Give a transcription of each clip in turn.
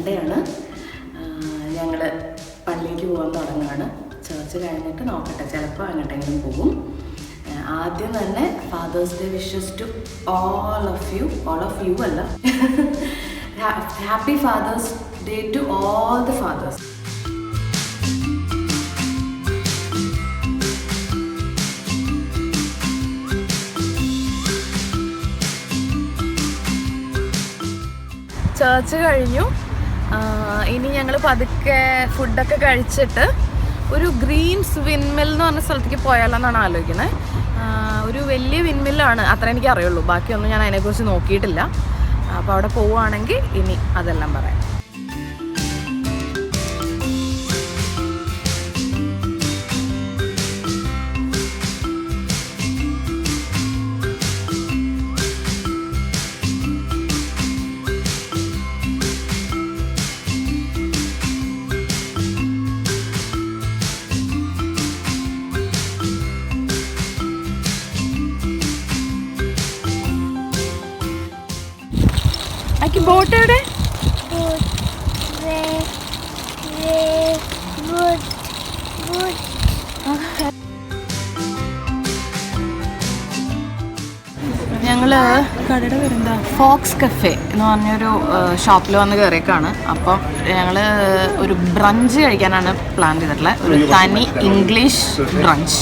Sunday ആണ്. ഞങ്ങൾ പള്ളിക്ക് പോകാൻ തുടങ്ങുകയാണ്. ചർച്ച് കഴിഞ്ഞിട്ട് നോക്കട്ടെ, ചിലപ്പോൾ അങ്ങോട്ടെങ്കിലും പോകും. ആദ്യം തന്നെ Father's Day wishes to all of you അല്ല, happy Father's Day to all the fathers. Church കഴിഞ്ഞു. ഇനി ഞങ്ങൾ പതുക്കെ ഫുഡൊക്കെ കഴിച്ചിട്ട് ഒരു ഗ്രീൻസ് വിൻമിൽ എന്ന് പറഞ്ഞ സ്ഥലത്തേക്ക് പോയാലെന്നാണ് ആലോചിക്കുന്നത്. ഒരു വലിയ വിൻമില്ലാണ്, അത്ര എനിക്ക് അറിയുള്ളൂ, ബാക്കിയൊന്നും ഞാൻ അതിനെക്കുറിച്ച് നോക്കിയിട്ടില്ല. അപ്പോൾ അവിടെ പോവുകയാണെങ്കിൽ ഇനി അതെല്ലാം പറയാം. ബോട്ട് എവിടെ? ഞങ്ങള് കടയുടെ പേരെന്താ, ഫോക്സ് കഫേ എന്ന് പറഞ്ഞൊരു ഷോപ്പിൽ വന്ന് കയറിയേക്കാണ്. അപ്പം ഞങ്ങള് ഒരു ബ്രഞ്ച് കഴിക്കാനാണ് പ്ലാൻ ചെയ്തിട്ടുള്ളത്, ഒരു തനി ഇംഗ്ലീഷ് ബ്രഞ്ച്.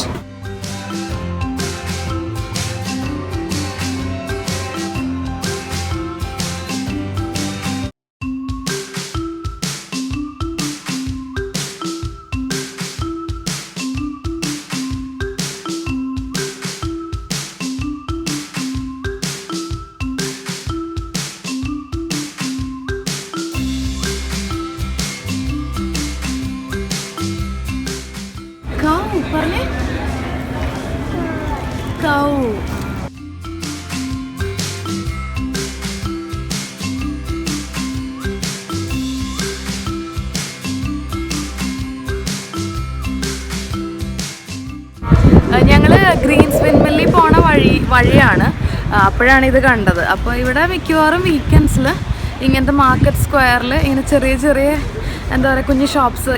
പറഞ്ഞേ കൗ. ഞങ്ങൾ ഗ്രീൻസ് വിൻമില്ലിൽ പോണ വഴിയാണ്. അപ്പോഴാണ് ഇത് കണ്ടത്. അപ്പോൾ ഇവിടെ മിക്കവാറും വീക്കെൻഡ്സിൽ ഇങ്ങനത്തെ മാർക്കറ്റ് സ്ക്വയറിൽ ഇങ്ങനെ ചെറിയ ചെറിയ എന്താ പറയുക കുഞ്ഞു ഷോപ്സ്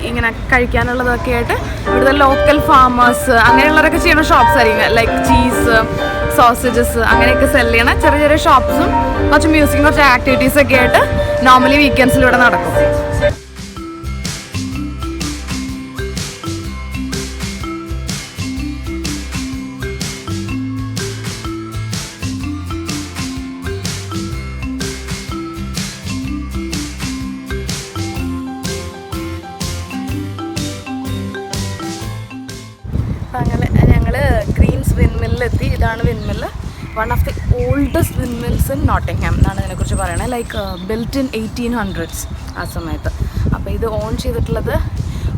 ഇങ്ങനെ കഴിക്കാനുള്ളതൊക്കെ ആയിട്ട് ഇവിടുത്തെ ലോക്കൽ ഫാമേഴ്സ് അങ്ങനെയുള്ളവരൊക്കെ ചെയ്യുന്ന ഷോപ്സ് ആയിരിക്കും. ലൈക്ക് ചീസ്, സോസേജസ് അങ്ങനെയൊക്കെ സെല് ചെയ്യണ ചെറിയ ചെറിയ ഷോപ്സും കുറച്ച് മ്യൂസിക്കും കുറച്ച് ആക്ടിവിറ്റീസൊക്കെ ആയിട്ട് നോർമലി വീക്കെൻഡ്സിലൂടെ നടക്കും. അങ്ങനെ ഞങ്ങൾ ഗ്രീൻസ് വിൻമില്ലെത്തി. ഇതാണ് windmill, one of the oldest windmills in Nottingham എന്നാണ് ഇതിനെക്കുറിച്ച് പറയുന്നത്. ലൈക്ക് ബിൽറ്റ് ഇൻ 1800s ആ സമയത്ത്. അപ്പോൾ ഇത് ഓൺ ചെയ്തിട്ടുള്ളത്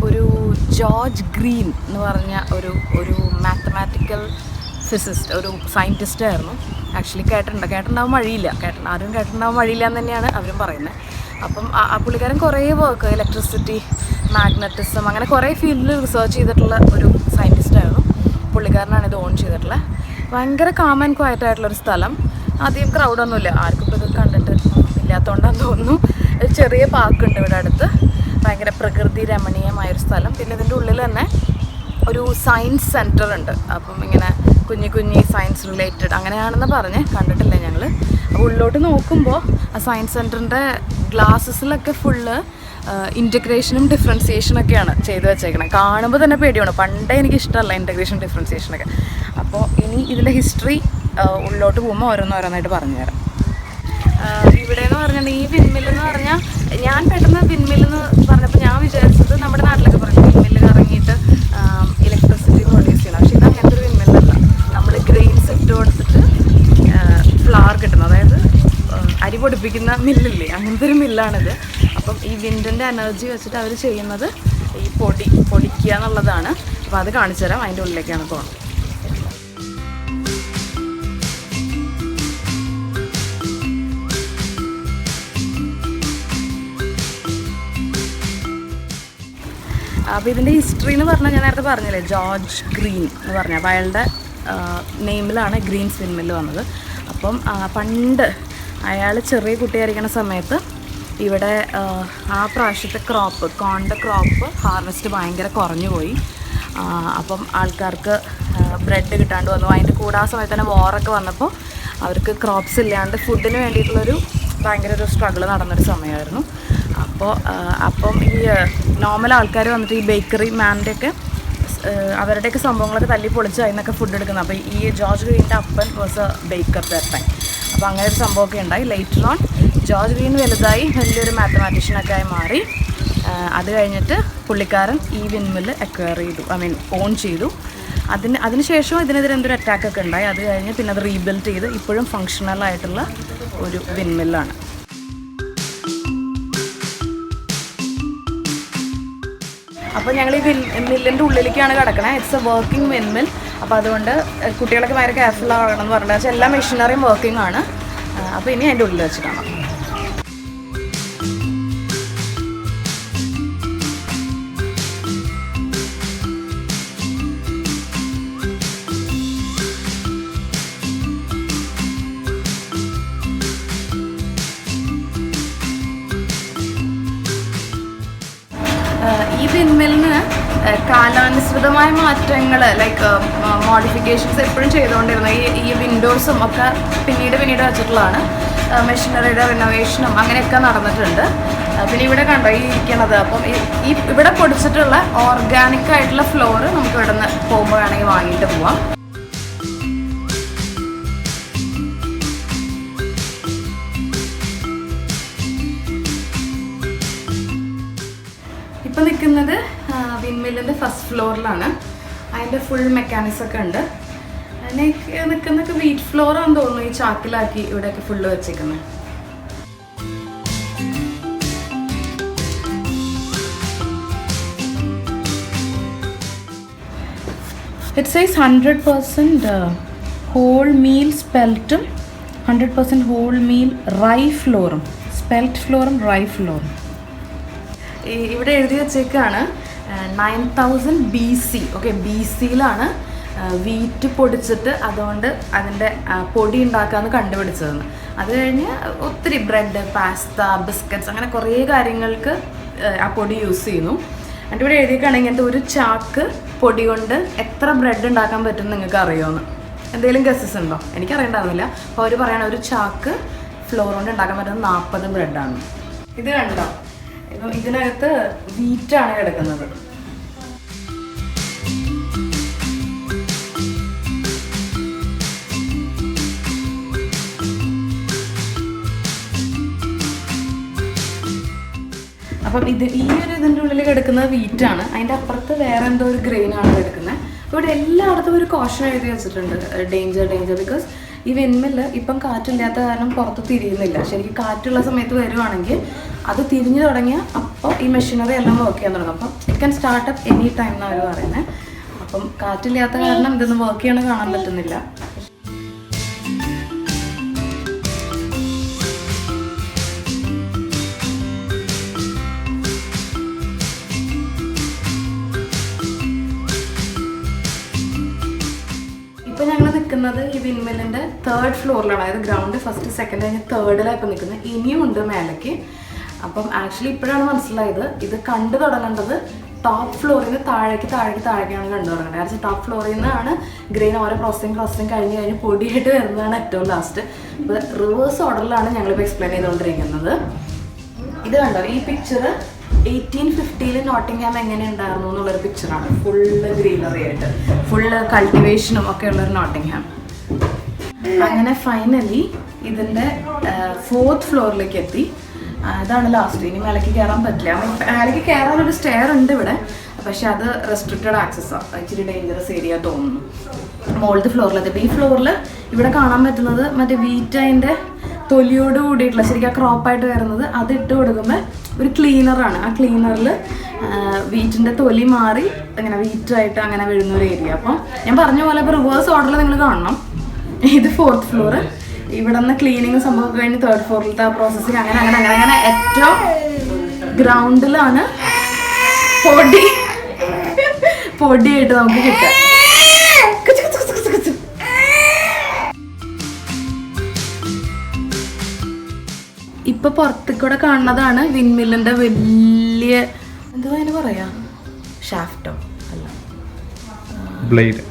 ഒരു ജോർജ് ഗ്രീൻ എന്ന് പറഞ്ഞ ഒരു മാത്തമാറ്റിക്കൽ ഫിസിസ്റ്റ്, ഒരു സയൻറ്റിസ്റ്റ് ആയിരുന്നു. ആക്ച്വലി കേട്ടിട്ടുണ്ടാവാൻ വഴിയില്ല, ആരും കേട്ടിട്ടുണ്ടാവാൻ വഴിയില്ല എന്ന് തന്നെയാണ് അവരും പറയുന്നത്. അപ്പം ആ പുള്ളിക്കാരൻ കുറേ വർക്ക്, ഇലക്ട്രിസിറ്റി, മാഗ്നറ്റിസം, അങ്ങനെ കുറേ ഫീൽഡിൽ റിസർച്ച് ചെയ്തിട്ടുള്ള ഒരു സയൻറ്റിസ്റ്റായിരുന്നു. പുള്ളിക്കാരനാണ് ഇത് ഓൺ ചെയ്തിട്ടുള്ളത്. ഭയങ്കര കാം ആൻഡ് ക്വയറ്റ് ആയിട്ടുള്ളൊരു സ്ഥലം. അധികം ക്രൗഡൊന്നുമില്ല, ആർക്കും ഇപ്പോൾ ഇത് കണ്ടിട്ട് ഇല്ലാത്തതുകൊണ്ടാന്ന് തോന്നുന്നു. ഒരു ചെറിയ പാർക്കുണ്ട് ഇവിടെ അടുത്ത്, ഭയങ്കര പ്രകൃതി രമണീയമായൊരു സ്ഥലം. പിന്നെ ഇതിൻ്റെ ഉള്ളിൽ തന്നെ ഒരു സയൻസ് സെൻറ്റർ ഉണ്ട്. അപ്പം ഇങ്ങനെ കുഞ്ഞി സയൻസ് റിലേറ്റഡ് അങ്ങനെയാണെന്ന് പറഞ്ഞ് കണ്ടിട്ടില്ല ഞങ്ങൾ. അപ്പോൾ ഉള്ളിലോട്ട് നോക്കുമ്പോൾ ആ സയൻസ് സെൻറ്ററിൻ്റെ ഗ്ലാസസിലൊക്കെ ഫുള്ള് ഇൻറ്റഗ്രേഷനും ഡിഫറൻസിയേഷനൊക്കെയാണ് ചെയ്ത് വെച്ചേക്കണം. കാണുമ്പോൾ തന്നെ പേടിയാണ്. പണ്ടേ എനിക്കിഷ്ടമല്ല ഇൻറ്റഗ്രേഷൻ ഡിഫറൻസിയേഷനൊക്കെ. അപ്പോൾ ഇനി ഇതിൻ്റെ ഹിസ്റ്ററി ഉള്ളിലോട്ട് പോകുമ്പോൾ ഓരോന്നായിട്ട് പറഞ്ഞുതരാം. ഇവിടെ എന്ന് പറഞ്ഞിട്ടുണ്ടെങ്കിൽ ഈ വിൻമില്ലെന്ന് പറഞ്ഞാൽ, ഞാൻ പെട്ടെന്ന് വിൻമില്ലെന്ന് പറഞ്ഞപ്പോൾ ഞാൻ വിചാരിച്ചത് നമ്മുടെ നാട്ടിലൊക്കെ പറയും വിൻമില്ല് കറങ്ങിയിട്ട് ഇലക്ട്രിസിറ്റി പ്രൊഡ്യൂസ് ചെയ്യണം. പക്ഷേ ഇത് അങ്ങനത്തെ ഒരു വിൻമില്ലല്ല. നമ്മൾ ഗ്രെയിൻസ് ഇട്ട് കൊടുത്തിട്ട് ഫ്ലവർ കിട്ടുന്നത്, അതായത് അരി പൊടിപ്പിക്കുന്ന മില്ലില്ലേ, അങ്ങനത്തെ ഒരു മില്ലാണിത്. അപ്പം ഈ വിൻഡിൻ്റെ എനർജി വെച്ചിട്ട് അവർ ചെയ്യുന്നത് ഈ പൊടിക്കുക എന്നുള്ളതാണ്. അപ്പോൾ അത് കാണിച്ചു തരാം. അതിൻ്റെ ഉള്ളിലേക്കാണ് പോകുന്നത്. അപ്പോൾ ഇതിൻ്റെ ഹിസ്റ്ററി എന്ന് പറഞ്ഞാൽ ഞാൻ നേരത്തെ പറഞ്ഞില്ലേ, ജോർജ് ഗ്രീൻ എന്ന് പറഞ്ഞാൽ അപ്പോൾ അയാളുടെ നെയിമിലാണ് ഗ്രീൻസ് വിൻമില്ല് വന്നത്. അപ്പം പണ്ട് അയാൾ ചെറിയ കുട്ടിയായിരിക്കുന്ന സമയത്ത് ഇവിടെ ആ പ്രാവശ്യത്തെ കോണിൻ്റെ ക്രോപ്പ് ഹാർവെസ്റ്റ് ഭയങ്കര കുറഞ്ഞു പോയി. അപ്പം ആൾക്കാർക്ക് ബ്രെഡ് കിട്ടാണ്ട് വന്നു. അതിൻ്റെ കൂടെ ആ സമയത്ത് തന്നെ വാറൊക്കെ വന്നപ്പോൾ അവർക്ക് ക്രോപ്സ് ഇല്ലാണ്ട് ഫുഡിന് വേണ്ടിയിട്ടുള്ളൊരു ഭയങ്കര ഒരു സ്ട്രഗിൾ നടന്നൊരു സമയമായിരുന്നു. അപ്പം ഈ നോർമൽ ആൾക്കാർ വന്നിട്ട് ഈ ബേക്കറി മാൻ്റെയൊക്കെ അവരുടെയൊക്കെ സംഭവങ്ങളൊക്കെ തല്ലി പൊളിച്ച് അതിനൊക്കെ ഫുഡ് എടുക്കുന്നത്. അപ്പോൾ ഈ ജോർജ് ഗ്രീൻ്റെ അപ്പൻ was A Baker that time. അപ്പോൾ അങ്ങനെ ഒരു സംഭവമൊക്കെ ഉണ്ടായി. ലേറ്റർ ഓൺ ജോർജ് ഗ്രീൻ വലുതായി വലിയൊരു മാത്തമാറ്റീഷ്യനൊക്കെ ആയി മാറി. അത് കഴിഞ്ഞിട്ട് പുള്ളിക്കാരൻ ഈ വിൻമില്ല് അക്വയർ ചെയ്തു, ഓൺ ചെയ്തു. അതിനുശേഷം ഇതിനെതിരെ എന്തൊരു അറ്റാക്കൊക്കെ ഉണ്ടായി. അത് കഴിഞ്ഞ് പിന്നെ അത് റീബിൽഡ് ചെയ്ത് ഇപ്പോഴും ഫങ്ഷണൽ ആയിട്ടുള്ള ഒരു വിൻമില്ലാണ്. അപ്പോൾ ഞങ്ങൾ ഈ മില്ലിൻ്റെ ഉള്ളിലേക്കാണ് കിടക്കണത്. It's a working windmill. അപ്പോൾ അതുകൊണ്ട് കുട്ടികളൊക്കെ ഭയങ്കര കെയർഫുൾ ആവണം എന്ന് പറഞ്ഞാൽ എല്ലാ മെഷീനറിയും വർക്കിംഗ് ആണ്. അപ്പോൾ ഇനി അതിൻ്റെ ഉള്ളിൽ വെച്ച് കാണാം. ഈ വിൻമില്ലിന് കാലാനുസൃതമായ മാറ്റങ്ങൾ ലൈക്ക് മോഡിഫിക്കേഷൻസ് എപ്പോഴും ചെയ്തുകൊണ്ടിരുന്നത്. ഈ വിൻഡോസും ഒക്കെ പിന്നീട് വെച്ചിട്ടുള്ളതാണ്. മെഷീനറിയുടെ റിനോവേഷനും അങ്ങനെയൊക്കെ നടന്നിട്ടുണ്ട്. പിന്നെ ഇവിടെ കണ്ടോ ഈ ഇരിക്കണത്. അപ്പം ഈ ഇവിടെ പൊടിച്ചിട്ടുള്ള ഓർഗാനിക് ആയിട്ടുള്ള ഫ്ലോർ നമുക്ക് ഇവിടെ നിന്ന് പോകുമ്പോൾ വേണമെങ്കിൽ വാങ്ങിയിട്ട് പോവാം. ഇപ്പം നിൽക്കുന്നത് വിൻമില്ലിൻ്റെ ഫസ്റ്റ് ഫ്ലോറിലാണ്. അതിൻ്റെ ഫുൾ മെക്കാനിക്സ് ഒക്കെ ഉണ്ട്. നിൽക്കുന്നൊക്കെ വീറ്റ് ഫ്ലോറാണെന്ന് തോന്നുന്നു. ഈ ചാക്കിലാക്കി ഇവിടെയൊക്കെ ഫുള്ള് വെച്ചേക്കുന്നത്. ഇറ്റ് സൈസ് 100% ഹോൾ മീൽ സ്പെൽറ്റും 100% ഹോൾ മീൽ റൈ ഫ്ലോറും, സ്പെൽറ്റ് ഫ്ലോറും റൈ ഫ്ലോറും. ഇവിടെ എഴുതി വെച്ചേക്കാണ് 9000 BC. ഓക്കെ, BCയിലാണ് വീറ്റ് പൊടിച്ചിട്ട് അതുകൊണ്ട് അതിൻ്റെ പൊടി ഉണ്ടാക്കാമെന്ന് കണ്ടുപിടിച്ചതെന്ന്. അത് കഴിഞ്ഞ് ഒത്തിരി ബ്രെഡ്, പാസ്ത, ബിസ്ക്കറ്റ്സ് അങ്ങനെ കുറേ കാര്യങ്ങൾക്ക് ആ പൊടി യൂസ് ചെയ്യുന്നു. എന്നിട്ട് ഇവിടെ എഴുതിയേക്കാണ് ഇങ്ങനത്തെ ഒരു ചാക്ക് പൊടി കൊണ്ട് എത്ര ബ്രെഡ് ഉണ്ടാക്കാൻ പറ്റും നിങ്ങൾക്ക് അറിയുമെന്ന്. എന്തെങ്കിലും ഗസ്സസ് ഉണ്ടോ? എനിക്കറിയണ്ടായിരുന്നില്ല. അപ്പോൾ അവർ പറയണ ഒരു ചാക്ക് ഫ്ലോർ കൊണ്ട് ഉണ്ടാക്കാൻ പറ്റുന്നത് 40 ബ്രെഡാണ്. ഇത് കണ്ടോ? ഇപ്പം ഇതിനകത്ത് വീറ്റാണ് കിടക്കുന്നത്. അപ്പം ഈ ഒരു ഇതിൻ്റെ ഉള്ളിൽ കിടക്കുന്നത് വീറ്റാണ്. അതിൻ്റെ അപ്പുറത്ത് വേറെ എന്തോ ഒരു ഗ്രെയിനാണ് കിടക്കുന്നത്. ഇവിടെ എല്ലായിടത്തും ഒരു കോഷൻ എഴുതി വെച്ചിട്ടുണ്ട്, ഡേഞ്ചർ. ബിക്കോസ് ഈ വിൻമില്ല് ഇപ്പം കാറ്റില്ലാത്ത കാരണം പുറത്ത് തിരിയുന്നില്ല. ശരിക്കും കാറ്റുള്ള സമയത്ത് വരുവാണെങ്കിൽ അത് തിരിഞ്ഞു തുടങ്ങിയാൽ അപ്പോൾ ഈ മെഷീനറി എല്ലാം വർക്ക് ചെയ്യാൻ തുടങ്ങും. അപ്പം it can start up any time എന്നാണ് അവർ പറയുന്നത്. അപ്പം കാറ്റില്ലാത്ത കാരണം ഇതൊന്നും വർക്ക് ചെയ്യണം കാണാൻ പറ്റുന്നില്ല. ഇപ്പം ഞങ്ങൾ നിൽക്കുന്നത് ഈ വിൻമില്ലിൻ്റെ 3rd ഫ്ലോറിലാണ്. അതായത് ഗ്രൗണ്ട് ഫസ്റ്റ്, സെക്കൻഡ് കഴിഞ്ഞ് 3ഡിലാണ് ഇപ്പം നിൽക്കുന്നത്. ഇനിയും ഉണ്ട് മേലേക്ക്. അപ്പം ആക്ച്വലി ഇപ്പോഴാണ് മനസ്സിലായത് ഇത് കണ്ടു തുടങ്ങേണ്ടത് ടോപ്പ് ഫ്ലോറിൽ നിന്ന് താഴേക്കാണ് കണ്ടു തുടങ്ങേണ്ടത്. കാരണം ടോപ്പ് ഫ്ലോറിൽ നിന്നാണ് ഗ്രെയിൻ ഓരോ പ്രോസസ്സിങ് കഴിഞ്ഞ് പൊടിയായിട്ട് വരുന്നതാണ് ഏറ്റവും ലാസ്റ്റ്. അപ്പോൾ റിവേഴ്സ് ഓർഡറിലാണ് ഞങ്ങളിപ്പോൾ എക്സ്പ്ലെയിൻ ചെയ്തുകൊണ്ടിരിക്കുന്നത്. ഇത് കണ്ടോ, ഈ പിക്ചർ 1850 നോട്ടിംഗ്ഹാം എങ്ങനെ ഉണ്ടായിരുന്നു എന്നുള്ളൊരു പിക്ചറാണ്. ഫുള്ള് ഗ്രീനറി ആയിട്ട്, ഫുള്ള് കൾട്ടിവേഷനും ഒക്കെ ഉള്ളൊരു നോട്ടിംഗ്ഹാം. അങ്ങനെ ഫൈനലി ഇതിൻ്റെ 4th ഫ്ലോറിലേക്ക് എത്തി. അതാണ് ലാസ്റ്റ്. ഇനി മേലേക്ക് കയറാൻ പറ്റില്ല. മേലേക്ക് കയറാനൊരു സ്റ്റെയർ ഉണ്ട് ഇവിടെ, പക്ഷെ അത് റെസ്ട്രിക്റ്റഡ് ആക്സസ്സാണ്. ഇച്ചിരി ഡേഞ്ചറസ് ഏരിയ തോന്നുന്നു. മുകളിലത്തെ ഫ്ലോറിലെത്തിയപ്പോൾ ഈ ഫ്ലോറിൽ ഇവിടെ കാണാൻ പറ്റുന്നത് മറ്റേ വീറ്റതിൻ്റെ തൊലിയോട് കൂടിയിട്ടുള്ള ശരിക്കും ആ ക്രോപ്പായിട്ട് വരുന്നത് അത് ഇട്ട് കൊടുക്കുമ്പോൾ ഒരു ക്ലീനറാണ്. ആ ക്ലീനറിൽ വീറ്റിൻ്റെ തൊലി മാറി അങ്ങനെ വീറ്റായിട്ട് അങ്ങനെ വീഴുന്ന ഒരു ഏരിയ. അപ്പോൾ ഞാൻ പറഞ്ഞ പോലെ ഇപ്പോൾ റിവേഴ്സ് ഓർഡറിൽ നിങ്ങൾ കാണണം. ഇത് 4th ഫ്ലോർ. ഇവിടെ നിന്ന് ക്ലീനിങ് സംഭവം കഴിഞ്ഞ് 3rd ഫ്ലോറിലത്തെ ആ പ്രോസസ്സിങ് അങ്ങനെ ഏറ്റവും ഗ്രൗണ്ടിലാണ് പൊടിയായിട്ട് നമുക്ക് കിട്ടുക. ഇപ്പോൾ പുറത്തേക്ക് കൂടെ കാണുന്നതാണ് വിൻമില്ലിൻ്റെ വലിയ എന്താ അതിന് പറയാ, ഷാഫ്റ്റോ അല്ല, ബ്ലേഡ്.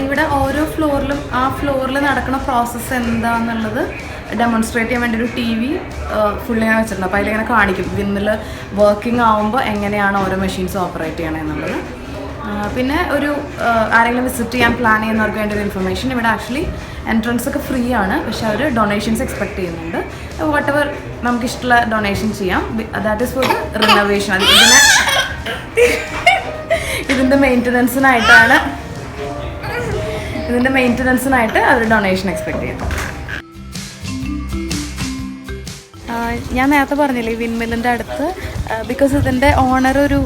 ഇവിടെ ഓരോ ഫ്ലോറിലും ആ ഫ്ലോറിൽ നടക്കുന്ന പ്രോസസ്സ് എന്താണെന്നുള്ളത് ഡെമോൺസ്ട്രേറ്റ് ചെയ്യാൻ വേണ്ടി ഒരു TV ഫുള്ള് ഞാൻ വെച്ചിട്ടുണ്ട്. അപ്പോൾ അതിലിങ്ങനെ കാണിക്കും വിൻമില്ല് വർക്കിംഗ് ആകുമ്പോൾ എങ്ങനെയാണ് ഓരോ മെഷീൻസ് ഓപ്പറേറ്റ് ചെയ്യണത് എന്നുള്ളത്. പിന്നെ ഒരു ആരെങ്കിലും വിസിറ്റ് ചെയ്യാൻ പ്ലാൻ ചെയ്യുന്നവർക്ക് വേണ്ടി ഒരു ഇൻഫർമേഷൻ, ഇവിടെ ആക്ച്വലി എൻട്രൻസ് ഒക്കെ ഫ്രീ ആണ്, പക്ഷെ അവർ ഡൊണേഷൻസ് എക്സ്പെക്ട് ചെയ്യുന്നുണ്ട്. വാട്ട് എവർ നമുക്കിഷ്ടമുള്ള ഡൊണേഷൻ ചെയ്യാം. That is for the renovation. ഇതിൻ്റെ മെയിൻ്റനൻസിനായിട്ട് അവർ ഡൊണേഷൻ എക്സ്പെക്ട് ചെയ്യുന്നു. ഞാൻ നേരത്തെ പറഞ്ഞില്ലേ വിൻമില്ലിൻ്റെ അടുത്ത്, ബിക്കോസ് ഇതിൻ്റെ ഓണർ ഒരു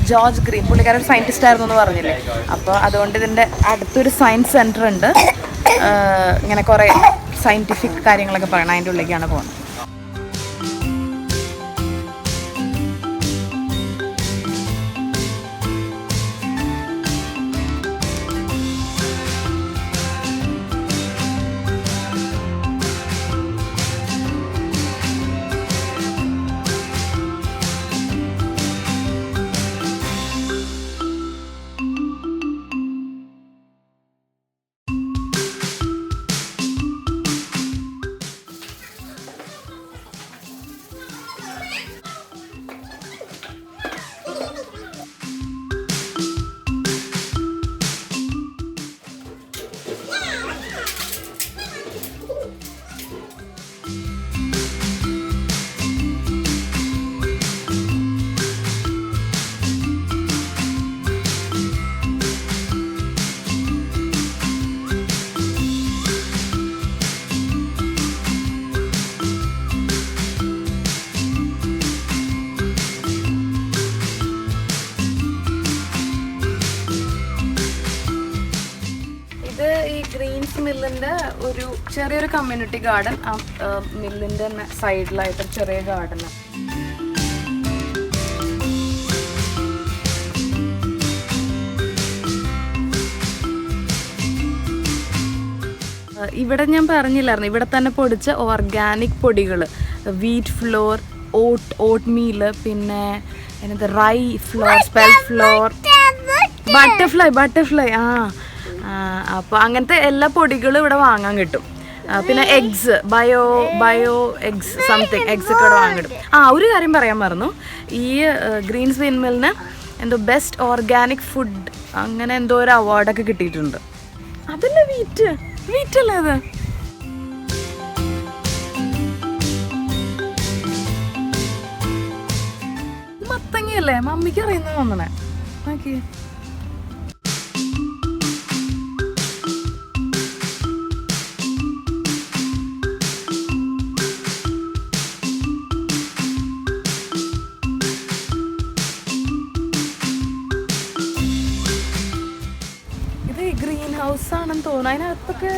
ജോർജ് ഗ്രീൻ, പുള്ളിക്കാരൻ ഒരു സയൻറ്റിസ്റ്റ് ആയിരുന്നു എന്ന് പറഞ്ഞില്ലേ, അപ്പോൾ അതുകൊണ്ട് ഇതിൻ്റെ അടുത്തൊരു സയൻസ് സെൻറ്റർ ഉണ്ട്. ഇങ്ങനെ കുറേ സയൻറ്റിഫിക് കാര്യങ്ങളൊക്കെ പറയണം, അതിൻ്റെ ഉള്ളിലേക്കാണ് പോകുന്നത്. മില്ലിൻ്റെ ഒരു ചെറിയൊരു കമ്മ്യൂണിറ്റി ഗാർഡൻ, ആ മില്ലിൻ്റെ തന്നെ സൈഡിലായിട്ട് ചെറിയ ഗാർഡനാണ്. ഇവിടെ ഞാൻ പറഞ്ഞില്ലായിരുന്നു, ഇവിടെ തന്നെ പൊടിച്ച ഓർഗാനിക് പൊടികൾ, വീറ്റ് ഫ്ലോർ, ഓട്ട് മീൽ, പിന്നെ എന്താ റൈ ഫ്ലോർ, സ്പെൽ ഫ്ലോർ, ബട്ടർഫ്ലൈ അപ്പോൾ അങ്ങനത്തെ എല്ലാ പൊടികളും ഇവിടെ വാങ്ങാൻ കിട്ടും. പിന്നെ eggs, bio eggs, something eggs ഒക്കെ ഇവിടെ വാങ്ങാൻ കിട്ടും. ഒരു കാര്യം പറയാൻ മറന്നു, ഈ ഗ്രീൻസ് വിൻമില്ലിന് എന്തോ ബെസ്റ്റ് ഓർഗാനിക് ഫുഡ് അങ്ങനെ എന്തോ ഒരു അവാർഡൊക്കെ കിട്ടിയിട്ടുണ്ട്. അതല്ലേ വീറ്റല്ലേ അത്? മത്തങ്ങയല്ലേ? മമ്മിക്ക് അറിയുന്നത് തോന്നണേ. ഓക്കെ, ഗ്രീൻ ഹൗസ് ആണെന്ന് തോന്നുന്നു. അതിനകത്തൊക്കെ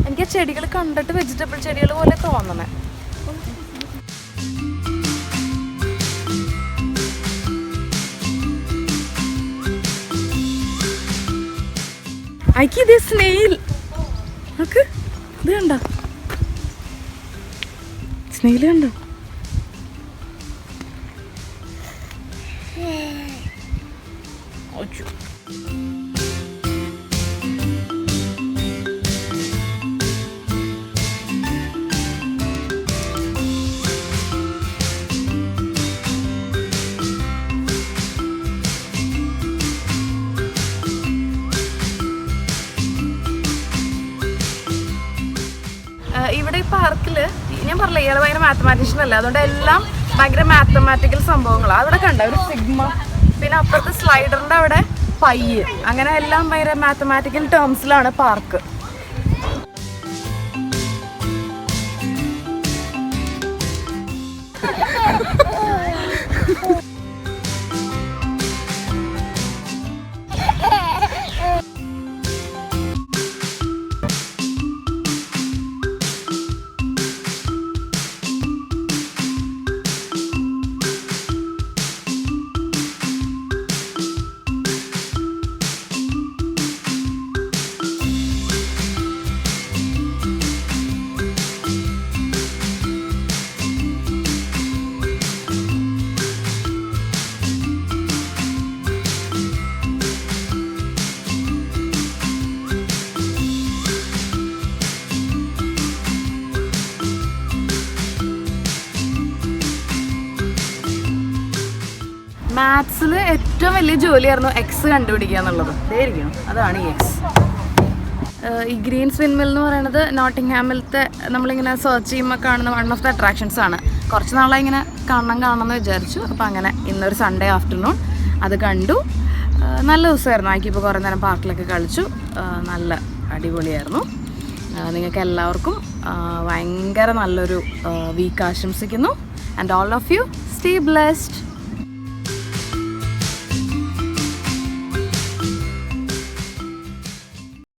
എനിക്ക് ചെടികൾ കണ്ടിട്ട് വെജിറ്റബിൾ ചെടികൾ പോലെ തോന്നണേ. ഇത് സ്നെയിൽ, നോക്ക്, ഇത് കണ്ടോ സ്നെയിൽ കണ്ടോ? ഇവിടെ ഈ പാർക്കിൽ ഞാൻ പറഞ്ഞില്ല, ഇയാൾ ഭയങ്കര മാത്തമാറ്റീഷ്യൻ അല്ല, അതുകൊണ്ട് എല്ലാം ഭയങ്കര മാത്തമാറ്റിക്കൽ സംഭവങ്ങളാണ്. അവിടെ കണ്ട ഒരു സിഗ്മ, പിന്നെ അപ്പുറത്തെ സ്ലൈഡറിൻ്റെ അവിടെ പയ്യ്, അങ്ങനെ എല്ലാം ഭയങ്കര മാത്തമാറ്റിക്കൽ ടേംസിലാണ് പാർക്ക്. മാത്സിൽ ഏറ്റവും വലിയ ജോലിയായിരുന്നു എക്സ് കണ്ടുപിടിക്കുക എന്നുള്ളത്. ഇതായിരിക്കണം, അതാണ് ഈ എക്സ്. ഈ ഗ്രീൻസ് വിൻമിൽ എന്ന് പറയുന്നത് നോട്ടിംഗ്ഹാമിലത്തെ നമ്മളിങ്ങനെ സെർച്ച് ചെയ്യുമ്പോൾ കാണുന്ന വൺ ഓഫ് ദ അട്രാക്ഷൻസ് ആണ്. കുറച്ച് നാളായി ഇങ്ങനെ കാണണമെന്ന് വിചാരിച്ചു. അപ്പോൾ അങ്ങനെ ഇന്നൊരു സൺഡേ ആഫ്റ്റർനൂൺ അത് കണ്ടു. നല്ല ദിവസമായിരുന്നു. ആക്കിയപ്പോൾ കുറേ നേരം പാർക്കിലൊക്കെ കളിച്ചു. നല്ല അടിപൊളിയായിരുന്നു. നിങ്ങൾക്ക് എല്ലാവർക്കും ഭയങ്കര നല്ലൊരു വീക്ക് ആശംസിക്കുന്നു. And all of you stay blessed.